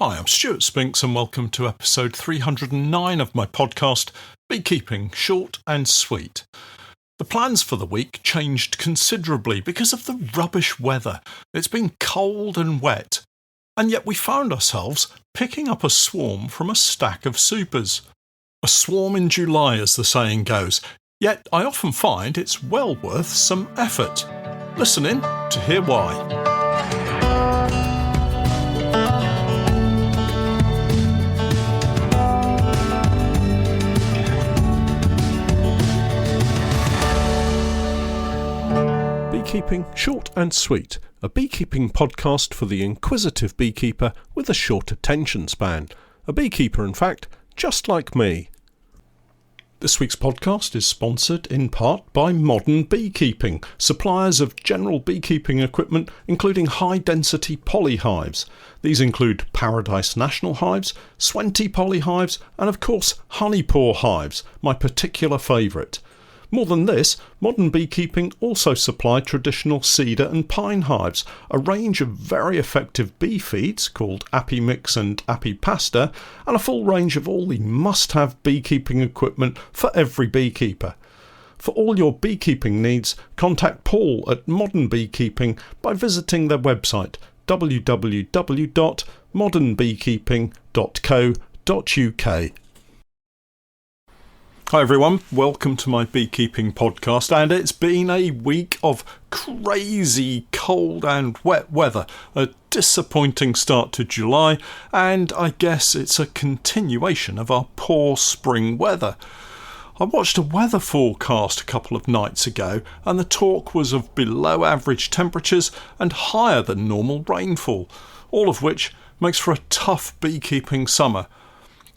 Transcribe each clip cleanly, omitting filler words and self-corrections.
Hi, I'm Stewart Spinks and welcome to episode 309 of my podcast, Beekeeping Short and Sweet. The plans for the week changed considerably because of the rubbish weather. It's been cold and wet, and yet we found ourselves picking up a swarm from a stack of supers. A swarm in July, as the saying goes, yet I often find it's well worth some effort. Listen in to hear why. Beekeeping Short and Sweet, a beekeeping podcast for the inquisitive beekeeper with a short attention span. A beekeeper, in fact, just like me. This week's podcast is sponsored in part by Modern Beekeeping, suppliers of general beekeeping equipment including high-density polyhives. These include Paradise National hives, Swenty polyhives and of course Honeypore hives, my particular favourite. More than this, Modern Beekeeping also supply traditional cedar and pine hives, a range of very effective bee feeds called Apimix and Apipasta, and a full range of all the must-have beekeeping equipment for every beekeeper. For all your beekeeping needs, contact Paul at Modern Beekeeping by visiting their website www.modernbeekeeping.co.uk. Hi everyone, welcome to my beekeeping podcast, and it's been a week of crazy cold and wet weather, a disappointing start to July, and I guess it's a continuation of our poor spring weather. I watched a weather forecast a couple of nights ago, and the talk was of below average temperatures and higher than normal rainfall, all of which makes for a tough beekeeping summer.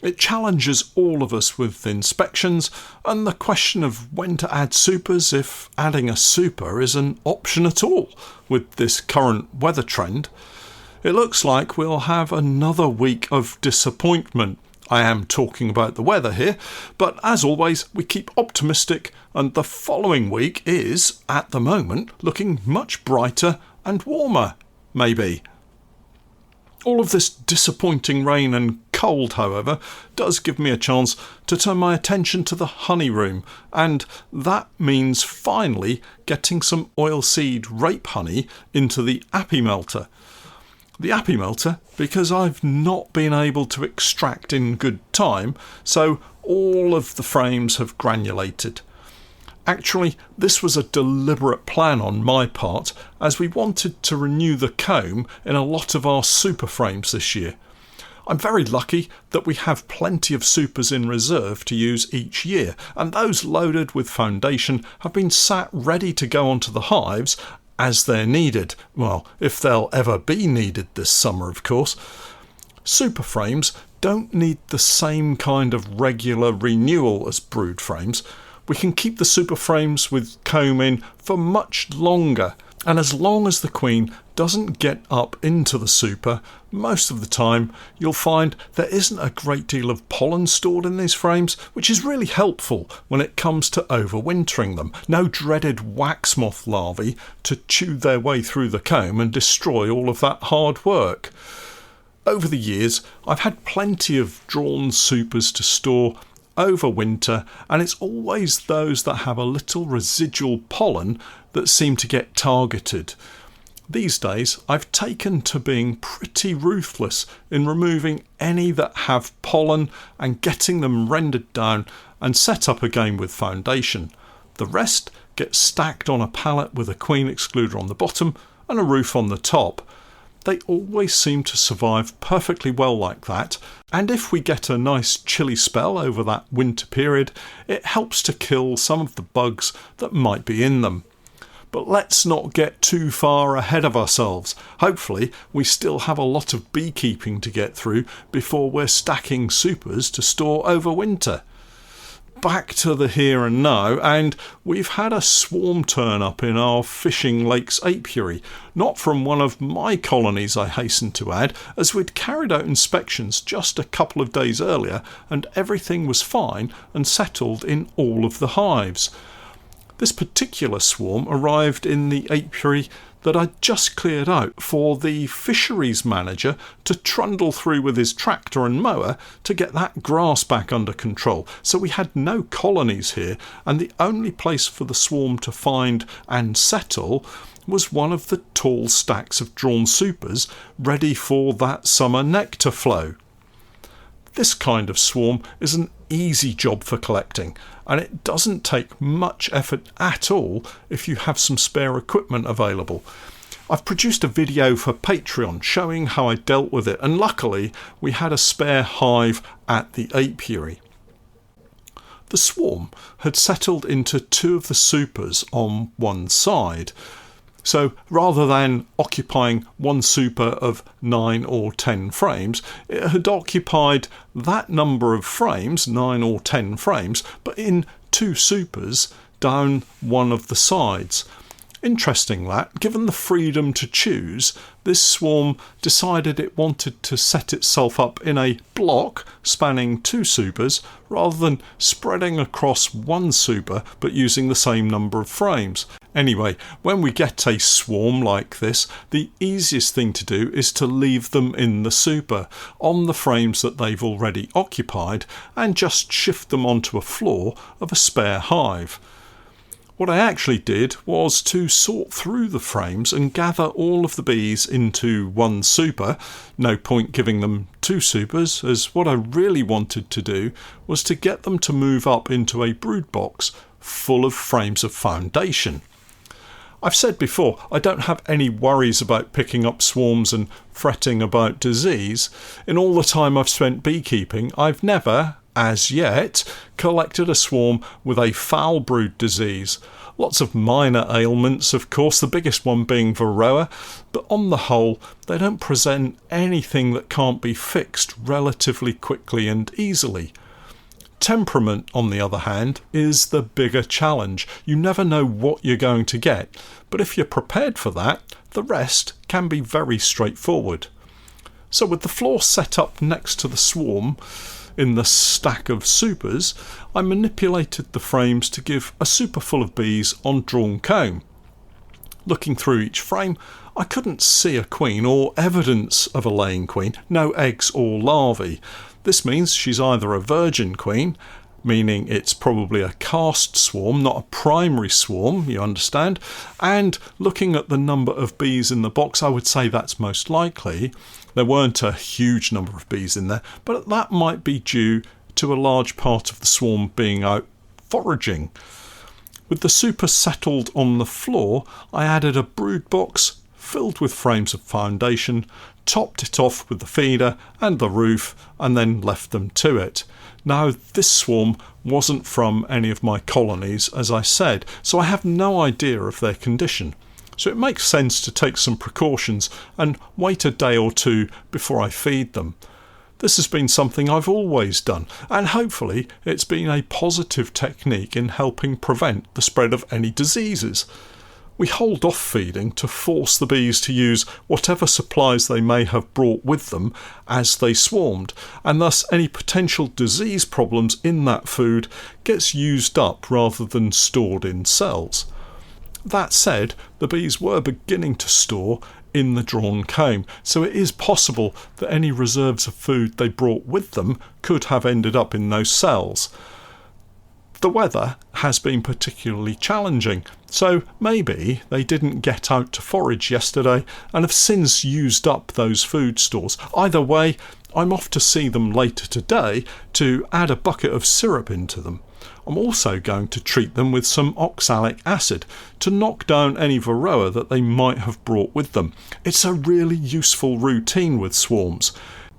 It challenges all of us with inspections and the question of when to add supers if adding a super is an option at all with this current weather trend. It looks like we'll have another week of disappointment. I am talking about the weather here, but as always we keep optimistic, and the following week is, at the moment, looking much brighter and warmer, maybe. All of this disappointing rain and cold, however, does give me a chance to turn my attention to the honey room, and that means finally getting some oilseed rape honey into the Apimelter. The Apimelter because I've not been able to extract in good time, so all of the frames have granulated. Actually, this was a deliberate plan on my part, as we wanted to renew the comb in a lot of our super frames this year. I'm very lucky that we have plenty of supers in reserve to use each year, and those loaded with foundation have been sat ready to go onto the hives as they're needed. Well, if they'll ever be needed this summer, of course. Super frames don't need the same kind of regular renewal as brood frames. We can keep the super frames with comb in for much longer, and as long as the queen doesn't get up into the super, most of the time you'll find there isn't a great deal of pollen stored in these frames, which is really helpful when it comes to overwintering them. No dreaded wax moth larvae to chew their way through the comb and destroy all of that hard work. Over the years, I've had plenty of drawn supers to store over winter, and it's always those that have a little residual pollen that seem to get targeted. These days I've taken to being pretty ruthless in removing any that have pollen and getting them rendered down and set up again with foundation. The rest get stacked on a pallet with a queen excluder on the bottom and a roof on the top. They always seem to survive perfectly well like that, and if we get a nice chilly spell over that winter period, it helps to kill some of the bugs that might be in them. But let's not get too far ahead of ourselves. Hopefully we still have a lot of beekeeping to get through before we're stacking supers to store over winter. Back to the here and now, and we've had a swarm turn up in our Fishing Lakes apiary, not from one of my colonies, I hasten to add, as we'd carried out inspections just a couple of days earlier and everything was fine and settled in all of the hives. This particular swarm arrived in the apiary that I'd just cleared out for the fisheries manager to trundle through with his tractor and mower to get that grass back under control. So we had no colonies here, and the only place for the swarm to find and settle was one of the tall stacks of drawn supers ready for that summer nectar flow. This kind of swarm is an easy job for collecting, and it doesn't take much effort at all if you have some spare equipment available. I've produced a video for Patreon showing how I dealt with it, and luckily we had a spare hive at the apiary. The swarm had settled into 2 of the supers on one side. So rather than occupying one super of 9 or 10 frames, it had occupied that number of frames, 9 or 10 frames, but in 2 supers down one of the sides. Interesting that, given the freedom to choose, this swarm decided it wanted to set itself up in a block spanning 2 supers rather than spreading across one super but using the same number of frames. Anyway, when we get a swarm like this, the easiest thing to do is to leave them in the super on the frames that they've already occupied and just shift them onto a floor of a spare hive. What I actually did was to sort through the frames and gather all of the bees into one super. No point giving them 2 supers, as what I really wanted to do was to get them to move up into a brood box full of frames of foundation. I've said before, I don't have any worries about picking up swarms and fretting about disease. In all the time I've spent beekeeping, I've never, as yet, collected a swarm with a foul brood disease. Lots of minor ailments, of course, the biggest one being varroa, but on the whole, they don't present anything that can't be fixed relatively quickly and easily. Temperament, on the other hand, is the bigger challenge. You never know what you're going to get, but if you're prepared for that, the rest can be very straightforward. So with the floor set up next to the swarm, in the stack of supers, I manipulated the frames to give a super full of bees on drawn comb. Looking through each frame, I couldn't see a queen or evidence of a laying queen, no eggs or larvae. This means she's either a virgin queen, meaning it's probably a cast swarm, not a primary swarm, you understand, and looking at the number of bees in the box, I would say that's most likely. There weren't a huge number of bees in there, but that might be due to a large part of the swarm being out foraging. With the super settled on the floor, I added a brood box filled with frames of foundation, topped it off with the feeder and the roof, and then left them to it. Now, this swarm wasn't from any of my colonies, as I said, so I have no idea of their condition. So it makes sense to take some precautions and wait a day or 2 before I feed them. This has been something I've always done, and hopefully it's been a positive technique in helping prevent the spread of any diseases. We hold off feeding to force the bees to use whatever supplies they may have brought with them as they swarmed, and thus any potential disease problems in that food gets used up rather than stored in cells. That said, the bees were beginning to store in the drawn comb, so it is possible that any reserves of food they brought with them could have ended up in those cells. The weather has been particularly challenging, so maybe they didn't get out to forage yesterday and have since used up those food stores. Either way, I'm off to see them later today to add a bucket of syrup into them. I'm also going to treat them with some oxalic acid to knock down any varroa that they might have brought with them. It's a really useful routine with swarms.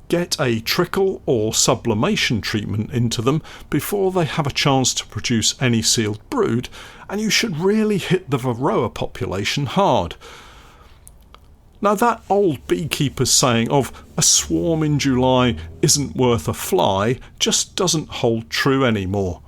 Get a trickle or sublimation treatment into them before they have a chance to produce any sealed brood, and you should really hit the varroa population hard. Now, that old beekeeper's saying of a swarm in July isn't worth a fly just doesn't hold true anymore.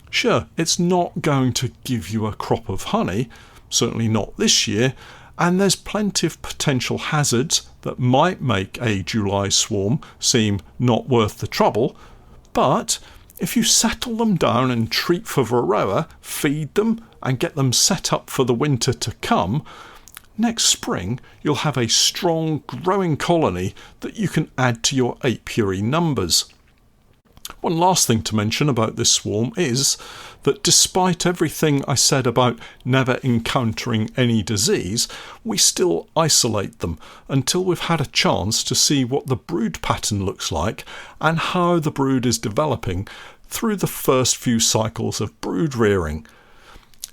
Sure, it's not going to give you a crop of honey, certainly not this year, and there's plenty of potential hazards that might make a July swarm seem not worth the trouble, but If you settle them down and treat for Varroa, feed them and get them set up for the winter to come, next spring you'll have a strong growing colony that you can add to your apiary numbers. One last thing to mention about this swarm is that despite everything I said about never encountering any disease, we still isolate them until we've had a chance to see what the brood pattern looks like and how the brood is developing through the first few cycles of brood rearing.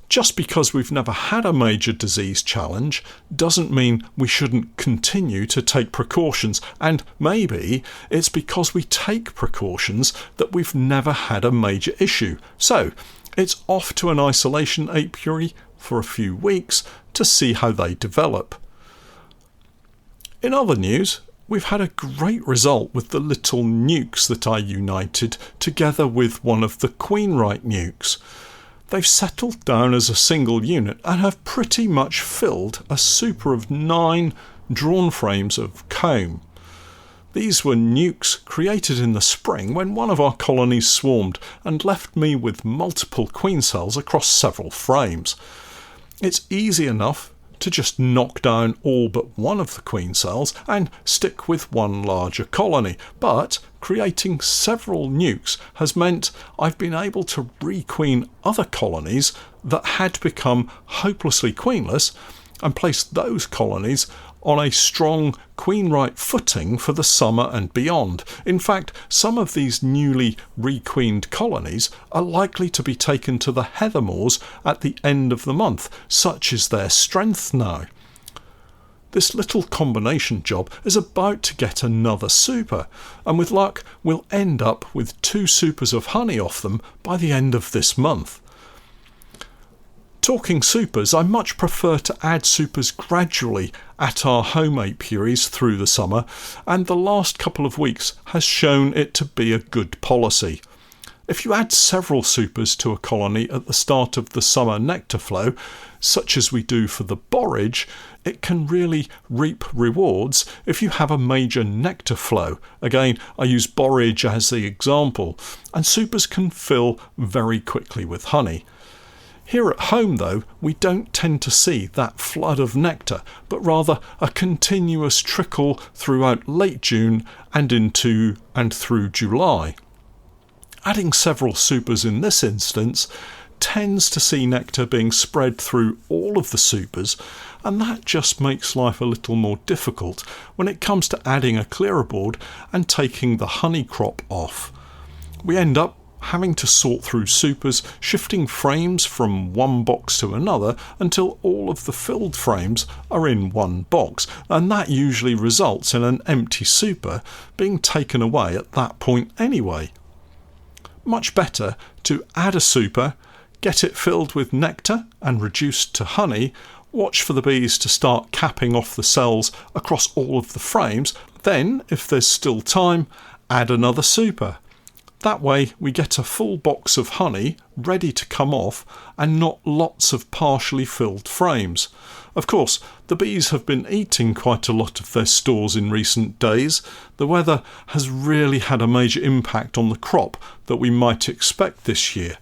Just because we've never had a major disease challenge doesn't mean we shouldn't continue to take precautions, and maybe it's because we take precautions that we've never had a major issue. So it's off to an isolation apiary for a few weeks to see how they develop. In other news, we've had a great result with the little nukes that I united together with one of the Queenright nukes. They've settled down as a single unit and have pretty much filled a super of 9 drawn frames of comb. These were nukes created in the spring when one of our colonies swarmed and left me with multiple queen cells across several frames. It's easy enough to just knock down all but one of the queen cells and stick with one larger colony, but creating several nukes has meant I've been able to requeen other colonies that had become hopelessly queenless and place those colonies on a strong Queenright footing for the summer and beyond. In fact, some of these newly requeened colonies are likely to be taken to the heather moors at the end of the month, such is their strength now. This little combination job is about to get another super, and with luck we'll end up with 2 supers of honey off them by the end of this month. Talking supers, I much prefer to add supers gradually at our home apiaries through the summer, and the last couple of weeks has shown it to be a good policy. If you add several supers to a colony at the start of the summer nectar flow, such as we do for the borage, it can really reap rewards if you have a major nectar flow. Again, I use borage as the example, and supers can fill very quickly with honey. Here at home, though, we don't tend to see that flood of nectar, but rather a continuous trickle throughout late June and into and through July. Adding several supers in this instance tends to see nectar being spread through all of the supers, and that just makes life a little more difficult when it comes to adding a clearer board and taking the honey crop off. We end up having to sort through supers, shifting frames from one box to another until all of the filled frames are in one box, and that usually results in an empty super being taken away at that point anyway. Much better to add a super, get it filled with nectar and reduced to honey, watch for the bees to start capping off the cells across all of the frames, then, if there's still time, add another super. That way we get a full box of honey ready to come off and not lots of partially filled frames. Of course, the bees have been eating quite a lot of their stores in recent days. The weather has really had a major impact on the crop that we might expect this year.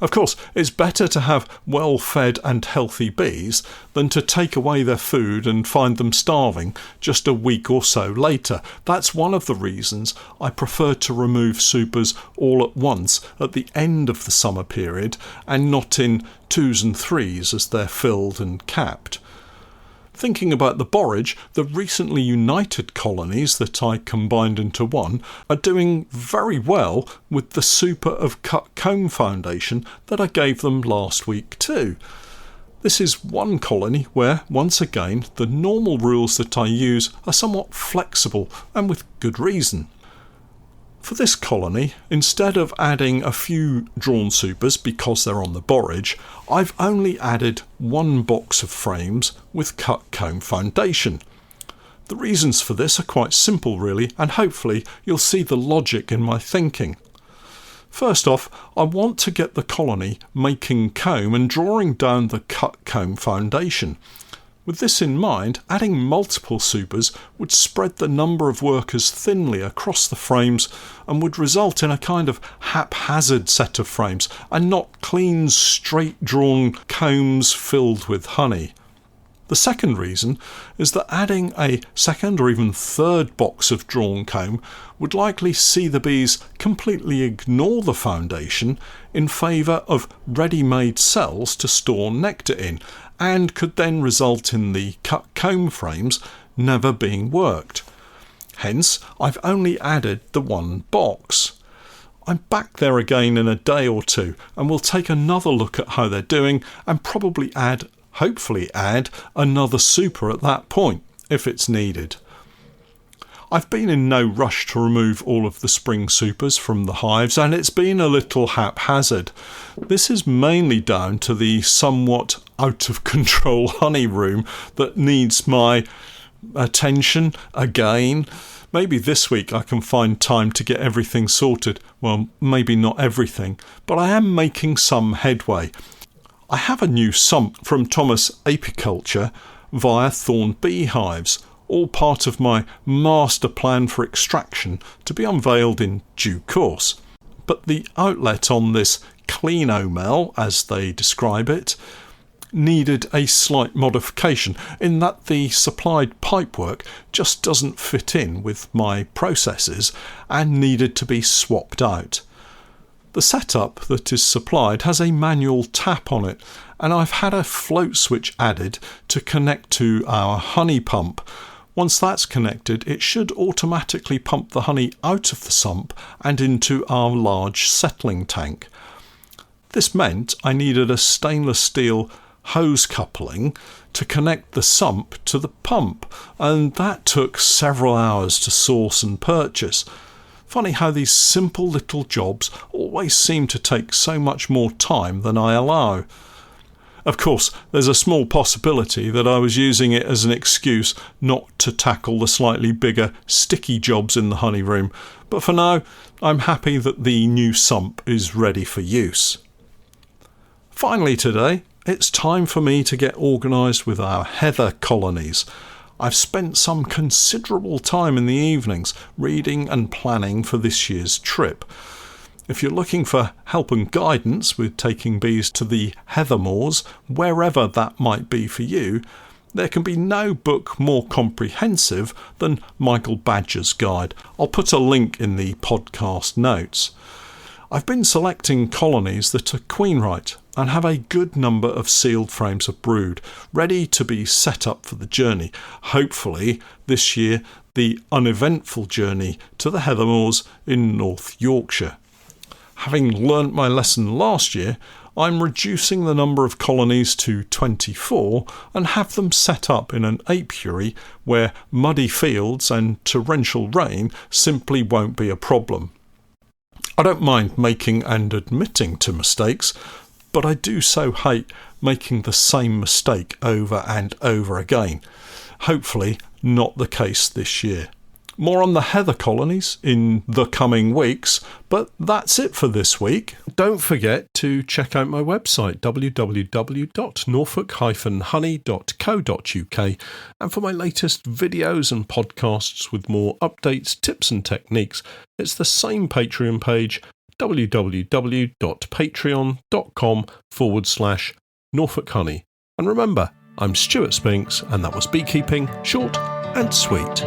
Of course, it's better to have well-fed and healthy bees than to take away their food and find them starving just a week or so later. That's one of the reasons I prefer to remove supers all at once at the end of the summer period and not in 2s and 3s as they're filled and capped. Thinking about the borage, the recently united colonies that I combined into one are doing very well with the super of cut comb foundation that I gave them last week too. This is one colony where, once again, the normal rules that I use are somewhat flexible and with good reason. For this colony, instead of adding a few drawn supers because they're on the borage, I've only added one box of frames with cut comb foundation. The reasons for this are quite simple really, and hopefully you'll see the logic in my thinking. First off, I want to get the colony making comb and drawing down the cut comb foundation. With this in mind, adding multiple supers would spread the number of workers thinly across the frames and would result in a kind of haphazard set of frames and not clean, straight-drawn combs filled with honey. The second reason is that adding a second or even third box of drawn comb would likely see the bees completely ignore the foundation in favour of ready-made cells to store nectar in, and could then result in the cut comb frames never being worked. Hence, I've only added the one box. I'm back there again in a day or two and we'll take another look at how they're doing and probably hopefully add another super at that point if it's needed. I've been in no rush to remove all of the spring supers from the hives, and it's been a little haphazard. This is mainly down to the somewhat out of control honey room that needs my attention again. Maybe this week I can find time to get everything sorted. Well, maybe not everything, but I am making some headway. I have a new sump from Thomas Apiculture via Thorn Beehives, all part of my master plan for extraction to be unveiled in due course. But the outlet on this Cleanomel, as they describe it, needed a slight modification in that the supplied pipework just doesn't fit in with my processes and needed to be swapped out. The setup that is supplied has a manual tap on it, and I've had a float switch added to connect to our honey pump. Once that's connected, it should automatically pump the honey out of the sump and into our large settling tank. This meant I needed a stainless steel hose coupling to connect the sump to the pump, and that took several hours to source and purchase. Funny how these simple little jobs always seem to take so much more time than I allow. Of course, there's a small possibility that I was using it as an excuse not to tackle the slightly bigger, sticky jobs in the honey room, but for now, I'm happy that the new sump is ready for use. Finally today, it's time for me to get organised with our heather colonies. I've spent some considerable time in the evenings reading and planning for this year's trip. If you're looking for help and guidance with taking bees to the heather moors, wherever that might be for you, there can be no book more comprehensive than Michael Badger's guide. I'll put a link in the podcast notes. I've been selecting colonies that are queen-right and have a good number of sealed frames of brood, ready to be set up for the journey. Hopefully, this year, the uneventful journey to the heather moors in North Yorkshire. Having learnt my lesson last year, I'm reducing the number of colonies to 24 and have them set up in an apiary where muddy fields and torrential rain simply won't be a problem. I don't mind making and admitting to mistakes, but I do so hate making the same mistake over and over again. Hopefully not the case this year. More on the heather colonies in the coming weeks, but that's it for this week. Don't forget to check out my website www.norfolk-honey.co.uk and for my latest videos and podcasts with more updates, tips and techniques, it's the same Patreon page, www.patreon.com/Norfolk Honey. And remember, I'm Stewart Spinks and that was Beekeeping Short and Sweet.